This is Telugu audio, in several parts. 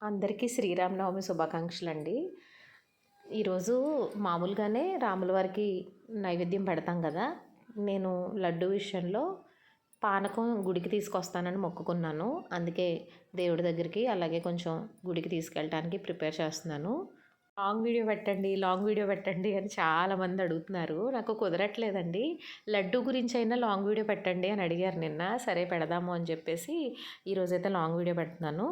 అందరికీ శ్రీరామనవమి శుభాకాంక్షలండి. ఈరోజు మామూలుగానే రాముల వారికి నైవేద్యం పెడతాం కదా! నేను లడ్డు విషయంలో పానకం గుడికి తీసుకొస్తానని మొక్కుకున్నాను. అందుకే దేవుడి దగ్గరికి, అలాగే కొంచెం గుడికి తీసుకెళ్ళటానికి ప్రిపేర్ చేస్తున్నాను. లాంగ్ వీడియో పెట్టండి, లాంగ్ వీడియో పెట్టండి అని చాలామంది అడుగుతున్నారు. నాకు కుదరట్లేదండి. లడ్డు గురించైనా లాంగ్ వీడియో పెట్టండి అని అడిగారు నిన్న. సరే పెడదాము అని చెప్పేసి ఈరోజైతే లాంగ్ వీడియో పెడుతున్నాను.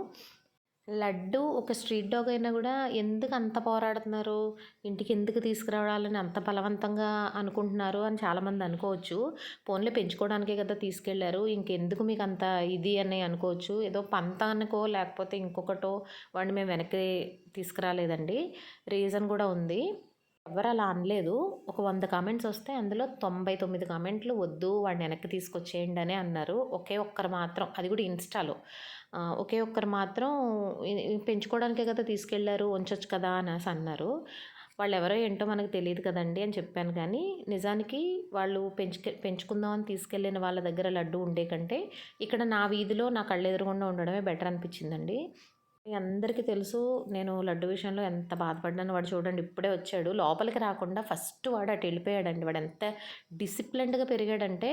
లడ్డు ఒక స్ట్రీట్ డాగ్ అయినా కూడా ఎందుకు అంత పోరాడుతున్నారు, ఇంటికి ఎందుకు తీసుకురావాలని అంత బలవంతంగా అనుకుంటున్నారు అని చాలామంది అనుకోవచ్చు. పోన్లే పెంచుకోవడానికే కదా తీసుకెళ్లారు, ఇంకెందుకు మీకు అంత ఇది అని అనుకోవచ్చు. ఏదో పంతానికో లేకపోతే ఇంకొకటో వాడిని మేము వెనక్కి తీసుకురాలేదండి. రీజన్ కూడా ఉంది. ఎవరు అలా అనలేదు. ఒక 100 కామెంట్స్ వస్తే అందులో 99 కామెంట్లు వద్దు వాడిని వెనక్కి తీసుకొచ్చేయండి అనే అన్నారు. ఒకే ఒక్కరు మాత్రం, అది కూడా ఇన్స్టాలో, ఒకే ఒక్కరు మాత్రం పెంచుకోవడానికే కదా తీసుకెళ్లారు, ఉంచొచ్చు కదా అనేసి అన్నారు. వాళ్ళు ఎవరో ఏంటో మనకు తెలియదు కదండి అని చెప్పాను. కానీ నిజానికి వాళ్ళు పెంచుకుందామని తీసుకెళ్ళిన వాళ్ళ దగ్గర లడ్డు ఉండే కంటే ఇక్కడ నా వీధిలో నా కళ్ళెదురుగుండా ఉండడమే బెటర్ అనిపించిందండి. మీ అందరికీ తెలుసు నేను లడ్డు విషయంలో ఎంత బాధపడ్డానో. వాడు చూడండి ఇప్పుడే వచ్చాడు. లోపలికి రాకుండా ఫస్ట్ వాడు అటు వెళ్ళిపోయాడండి. వాడు ఎంత డిసిప్లిన్డ్‌గా పెరిగాడంటే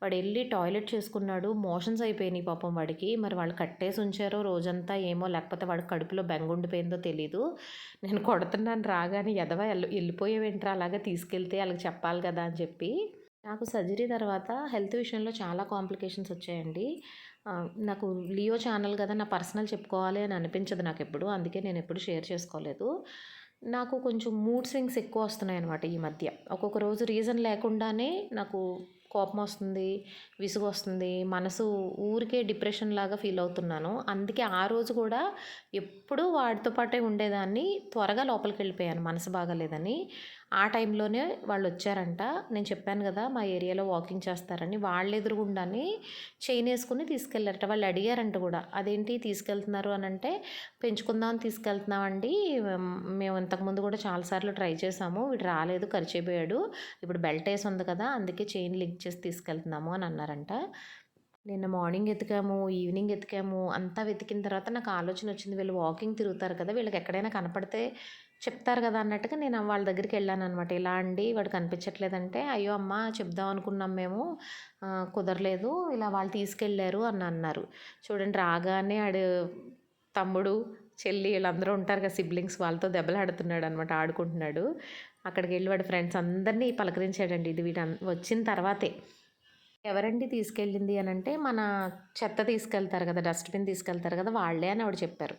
వాడు వెళ్ళి టాయిలెట్ చేసుకున్నాడు. మోషన్స్ అయిపోయినాయి పాపం వాడికి. మరి వాళ్ళు కట్టేసి ఉంచారో రోజంతా ఏమో, లేకపోతే వాడి కడుపులో బెంగుండిపోయిందో తెలీదు. నేను కొడుతున్నాను రాగానే, ఎదవ వెళ్ళిపోయావేంట్రా అలాగా, తీసుకెళ్తే వాళ్ళకి చెప్పాలి కదా అని చెప్పి. నాకు సర్జరీ తర్వాత హెల్త్ విషయంలో చాలా కాంప్లికేషన్స్ వచ్చాయండి. నాకు లియో ఛానల్ కదా, నా పర్సనల్ చెప్పుకోవాలి అని అనిపించదు నాకెప్పుడు. అందుకే నేను ఎప్పుడు షేర్ చేసుకోలేదు. నాకు కొంచెం మూడ్ స్వింగ్స్ ఎక్కువ వస్తున్నాయన్నమాట ఈ మధ్య. ఒక్కొక్క రోజు రీజన్ లేకుండానే నాకు కోపం వస్తుంది, విసుగు వస్తుంది, మనసు ఊరికే డిప్రెషన్ లాగా ఫీల్ అవుతున్నాను. అందుకే ఆ రోజు కూడా ఎప్పుడూ వాడితో పాటే ఉండేదాన్ని. త్వరగా లోపలికి వెళ్ళిపోయాను మనసు బాగాలేదని. ఆ టైంలోనే వాళ్ళు వచ్చారంట. నేను చెప్పాను కదా మా ఏరియాలో వాకింగ్ చేస్తారని. వాళ్ళ ఎదురుగుండానే చైన్ వేసుకుని తీసుకెళ్లారట. వాళ్ళు అడిగారంట కూడా, అదేంటి తీసుకెళ్తున్నారు అని అంటే, పెంచుకుందామని తీసుకెళ్తున్నామండి, మేము ఇంతకుముందు కూడా చాలాసార్లు ట్రై చేసాము, వీడు రాలేదు, ఖర్చయిపోయాడు, ఇప్పుడు బెల్ట్ వేసి ఉంది కదా అందుకే చైన్ లింక్ చేసి తీసుకెళ్తున్నాము అని అన్నారంట. నిన్న మార్నింగ్ ఎతికాము, ఈవినింగ్ ఎతికాము, అంతా వెతికిన తర్వాత నాకు ఆలోచన వచ్చింది, వీళ్ళు వాకింగ్ తిరుగుతారు కదా, వీళ్ళకి ఎక్కడైనా కనపడితే చెప్తారు కదా అన్నట్టుగా నేను వాళ్ళ దగ్గరికి వెళ్ళాను అనమాట. ఇలా అండి వాడు కనిపించట్లేదంటే, అయ్యో అమ్మ చెప్దాం అనుకున్నాం మేము, కుదరలేదు, ఇలా వాళ్ళు తీసుకెళ్ళారు అని అన్నారు. చూడండి రాగానే ఆడు తమ్ముడు, చెల్లి వీళ్ళందరూ ఉంటారు కదా సిబ్లింగ్స్, వాళ్ళతో దెబ్బలాడుతున్నాడు అనమాట, ఆడుకుంటున్నాడు. అక్కడికి వెళ్ళి వాడి ఫ్రెండ్స్ అందరినీ పలకరించాడండి. ఇది వీడు వచ్చిన తర్వాతే. ఎవరండి తీసుకెళ్ళింది అని అంటే, మన చెత్త తీసుకెళ్తారు కదా, డస్ట్బిన్ తీసుకెళ్తారు కదా, వాళ్ళే అని ఆవిడ చెప్పారు.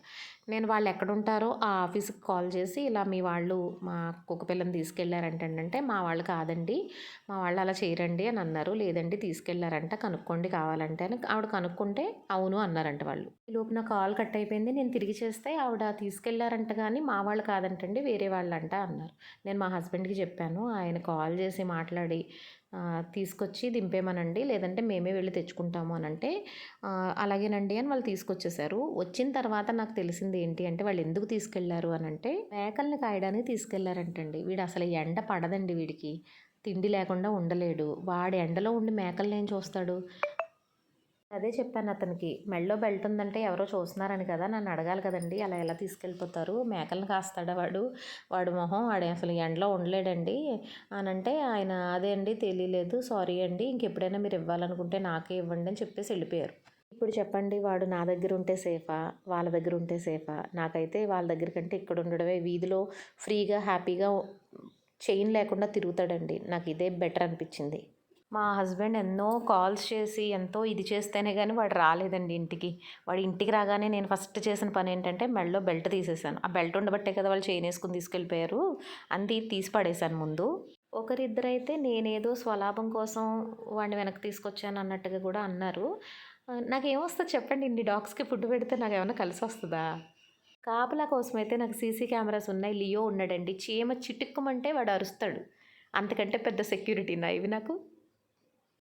నేను వాళ్ళు ఎక్కడుంటారో ఆ ఆఫీస్కి కాల్ చేసి, ఇలా మీ వాళ్ళు మా కుక్క పిల్లని తీసుకెళ్ళారంటే, మా వాళ్ళు కాదండి, మా వాళ్ళు అలా చేయరండి అని అన్నారు. లేదండి తీసుకెళ్ళారంట, కనుక్కోండి కావాలంటే అని ఆవిడ కనుక్కుంటే అవును అన్నారంట వాళ్ళు. ఈలోపు నా కాల్ కట్ అయిపోయింది. నేను తిరిగి చేస్తే ఆవిడ తీసుకెళ్ళారంట కానీ మా వాళ్ళు కాదంటండి, వేరే వాళ్ళంట అన్నారు. నేను మా హస్బెండ్కి చెప్పాను. ఆయన కాల్ చేసి మాట్లాడి తీసుకొచ్చి దింపేమనండి, లేదంటే మేమే వెళ్ళి తెచ్చుకుంటాము అని అంటే, అలాగేనండి అని వాళ్ళు తీసుకొచ్చేసారు. వచ్చిన తర్వాత నాకు తెలిసింది ఏంటి అంటే, వాళ్ళు ఎందుకు తీసుకెళ్లారు అని అంటే, మేకల్ని కాయడానికి తీసుకెళ్లారంటండి. వీడు అసలు ఎండ పడదండి వీడికి, తిండి లేకుండా ఉండలేడు. వాడు ఎండలో ఉండి మేకల్ని ఏం చూస్తాడు. అదే చెప్పాను అతనికి, మెడలో బెల్ట్ ఉందంటే ఎవరో చూస్తున్నారని కదా, నన్ను అడగాలి కదండి, అలా ఎలా తీసుకెళ్ళిపోతారు, మేకలను కాస్తాడా వాడు, వాడు మొహం వాడు అసలు ఎండలో ఉండలేడండి అని అంటే, ఆయన అదే అండి తెలియలేదు, సారీ అండి, ఇంకెప్పుడైనా మీరు ఇవ్వాలనుకుంటే నాకే ఇవ్వండి అని చెప్పేసి వెళ్ళిపోయారు. ఇప్పుడు చెప్పండి, వాడు నా దగ్గర ఉంటే సేఫా, వాళ్ళ దగ్గర ఉంటే సేఫా? నాకైతే వాళ్ళ దగ్గర కంటే ఇక్కడ ఉండడమే, వీధిలో ఫ్రీగా హ్యాపీగా చైన్ లేకుండా తిరుగుతాడండి. నాకు ఇదే బెటర్ అనిపించింది. మా హస్బెండ్ ఎన్నో కాల్స్ చేసి ఎంతో ఇది చేస్తేనే కానీ వాడు రాలేదండి ఇంటికి. వాడు ఇంటికి రాగానే నేను ఫస్ట్ చేసిన పని ఏంటంటే, మెడలో బెల్ట్ తీసేసాను. ఆ బెల్ట్ ఉండబట్టే కదా వాళ్ళు చైన్ వేసుకుని తీసుకెళ్ళిపోయారు, అంది తీసి పడేశాను ముందు. ఒకరిద్దరైతే నేనేదో స్వలాభం కోసం వాడిని వెనక్కి తీసుకొచ్చాను అన్నట్టుగా కూడా అన్నారు. నాకేమొస్తుంది చెప్పండి, ఇన్ని డాగ్స్కి ఫుడ్ పెడితే నాకేమన్నా కలిసి వస్తుందా? కాపలా కోసమైతే నాకు సీసీ కెమెరాస్ ఉన్నాయి. లియో ఉన్నాడండి, చీమ చిటుక్కుమంటే వాడు అరుస్తాడు. అంతకంటే పెద్ద సెక్యూరిటీనా ఇవి నాకు?